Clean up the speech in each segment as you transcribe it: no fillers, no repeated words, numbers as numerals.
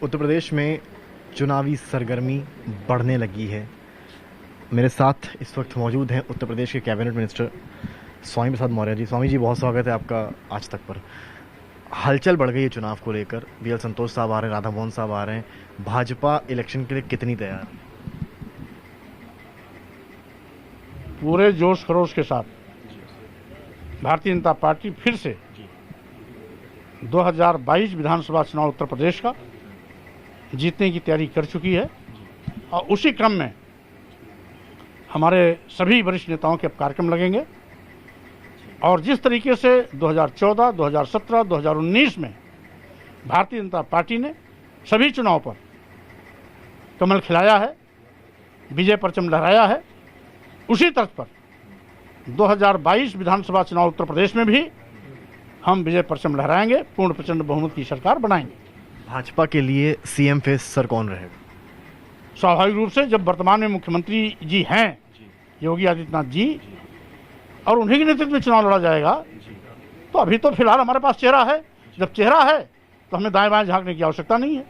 उत्तर प्रदेश में चुनावी सरगर्मी बढ़ने लगी है। मेरे साथ इस वक्त मौजूद हैं उत्तर प्रदेश के कैबिनेट मिनिस्टर स्वामी प्रसाद मौर्य जी। स्वामी जी, बहुत स्वागत है आपका आज तक पर। हलचल बढ़ गई है चुनाव को लेकर। BL संतोष साहब आ रहे हैं, राधा मोहन साहब आ रहे हैं। भाजपा इलेक्शन के लिए कितनी तैयार? पूरे जोश खरोश के साथ भारतीय जनता पार्टी फिर से 2022 विधानसभा चुनाव उत्तर प्रदेश का जीतने की तैयारी कर चुकी है और उसी क्रम में हमारे सभी वरिष्ठ नेताओं के कार्यक्रम लगेंगे और जिस तरीके से 2014, 2017, 2019 में भारतीय जनता पार्टी ने सभी चुनाव पर कमल खिलाया है, विजय परचम लहराया है, उसी तर्ज पर 2022 विधानसभा चुनाव उत्तर प्रदेश में भी हम विजय परचम लहराएंगे, पूर्ण प्रचंड बहुमत की सरकार बनाएंगे। भाजपा के लिए सीएम फेस सर कौन रहेगा? स्वाभाविक रूप से जब वर्तमान में मुख्यमंत्री जी हैं योगी आदित्यनाथ जी और उन्हीं के नेतृत्व में चुनाव लड़ा जाएगा, तो अभी तो फिलहाल हमारे पास चेहरा है। जब चेहरा है तो हमें दाएं बाएं झांकने की आवश्यकता नहीं है।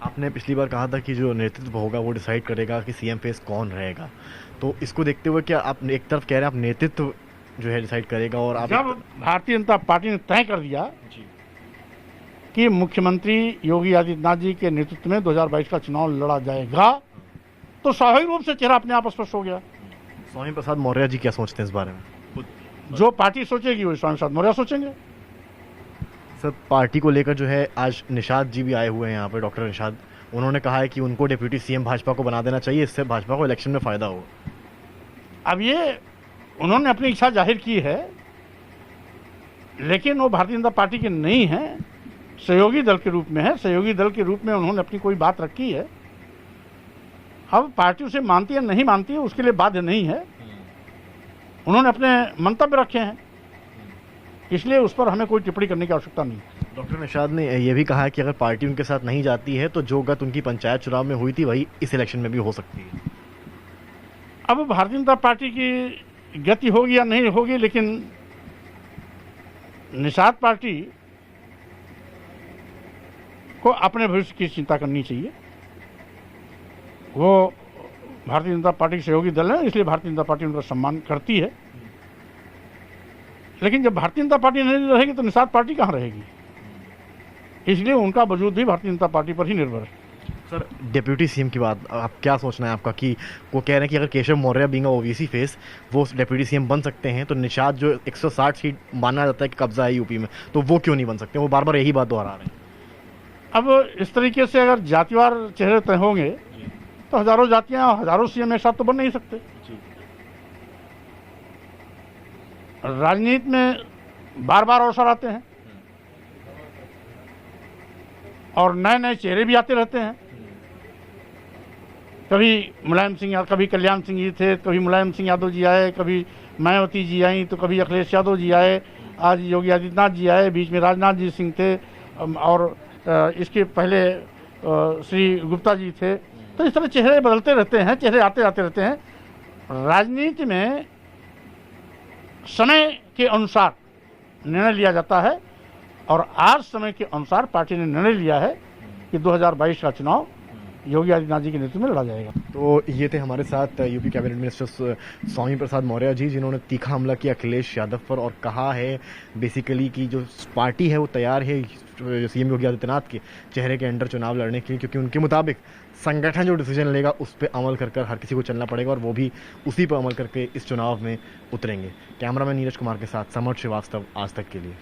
आपने पिछली बार कहा था कि जो नेतृत्व होगा वो डिसाइड करेगा कि सीएम फेस कौन रहेगा, तो इसको देखते हुए क्या आप एक तरफ कह रहे हैं आप नेतृत्व जो है डिसाइड करेगा, और आप जब भारतीय जनता पार्टी ने तय कर दिया कि मुख्यमंत्री योगी आदित्यनाथ जी के नेतृत्व में 2022 का चुनाव लड़ा जाएगा, तो स्वाभाविक रूप से चेहरा अपने आप स्पष्ट हो गया। स्वामी प्रसाद मौर्य जी क्या सोचते हैं इस बारे में? जो पार्टी सोचेगी वही स्वामी प्रसाद मौर्य सोचेंगे। सर, पार्टी को लेकर जो है आज निषाद जी भी आए हुए हैं यहाँ पे, डॉक्टर निषाद। उन्होंने कहा है कि उनको डिप्यूटी सीएम भाजपा को बना देना चाहिए, इससे भाजपा को इलेक्शन में फायदा हो। अब ये उन्होंने अपनी इच्छा जाहिर की है, लेकिन वो भारतीय जनता पार्टी के नहीं हैं, सहयोगी दल के रूप में है। सहयोगी दल के रूप में उन्होंने अपनी कोई बात रखी है। अब पार्टी उसे मानती है नहीं मानती है उसके लिए बाध्य नहीं है। उन्होंने अपने मंतव्य रखे हैं, इसलिए उस पर हमें कोई टिप्पणी करने की आवश्यकता नहीं। डॉक्टर निषाद ने यह भी कहा है कि अगर पार्टी उनके साथ नहीं जाती है तो जो गत उनकी पंचायत चुनाव में हुई थी वही इस इलेक्शन में भी हो सकती है। अब भारतीय जनता पार्टी की गति होगी या नहीं होगी, लेकिन निषाद पार्टी को अपने भविष्य की चिंता करनी चाहिए। वो भारतीय जनता पार्टी के सहयोगी दल है, इसलिए भारतीय जनता पार्टी उनका सम्मान करती है। लेकिन जब भारतीय जनता पार्टी नहीं रहेगी तो निषाद पार्टी कहाँ रहेगी, इसलिए उनका वजूद भी भारतीय जनता पार्टी पर ही निर्भर है। सर, डिप्यूटी सीएम की बात आप क्या सोचना है आपका? कि वो कह रहे हैं कि अगर Keshav Maurya being OBC face वो डिप्यूटी सीएम बन सकते हैं, तो निषाद जो 160 सीट माना जाता है कि कब्जा है यूपी में, तो वो क्यों नहीं बन सकते? वो बार बार यही बात दोहरा रहे हैं। अब इस तरीके से अगर जातिवार चेहरे तय होंगे तो हजारों जातियां हजारों सीएम एक साथ तो बन नहीं सकते। राजनीति में बार बार अवसर आते हैं और नए नए चेहरे भी आते रहते हैं। कभी मुलायम सिंह यादव, कभी कल्याण सिंह जी थे, कभी मुलायम सिंह यादव जी आए, कभी मायावती जी आई, तो कभी अखिलेश यादव जी आए, आज योगी आदित्यनाथ जी आए, बीच में राजनाथ जी सिंह थे और इसके पहले श्री गुप्ता जी थे। तो इस तरह चेहरे बदलते रहते हैं, चेहरे आते आते रहते हैं। राजनीति में समय के अनुसार निर्णय लिया जाता है और आज समय के अनुसार पार्टी ने निर्णय लिया है कि 2022 का चुनाव योगी आदित्यनाथ जी के नेतृत्व में लड़ा जाएगा। तो ये थे हमारे साथ UP cabinet minister Swami Prasad Maurya ji, जिन्होंने तीखा हमला किया अखिलेश यादव पर और कहा है बेसिकली कि जो पार्टी है वो तैयार है सीएम योगी आदित्यनाथ के चेहरे के अंडर चुनाव लड़ने के लिए, क्योंकि उनके मुताबिक संगठन जो डिसीजन लेगा उस पर अमल कर हर किसी को चलना पड़ेगा और वो भी उसी पर अमल करके इस चुनाव में उतरेंगे। कैमरामैन नीरज कुमार के साथ समर्थ श्रीवास्तव, आज तक के लिए।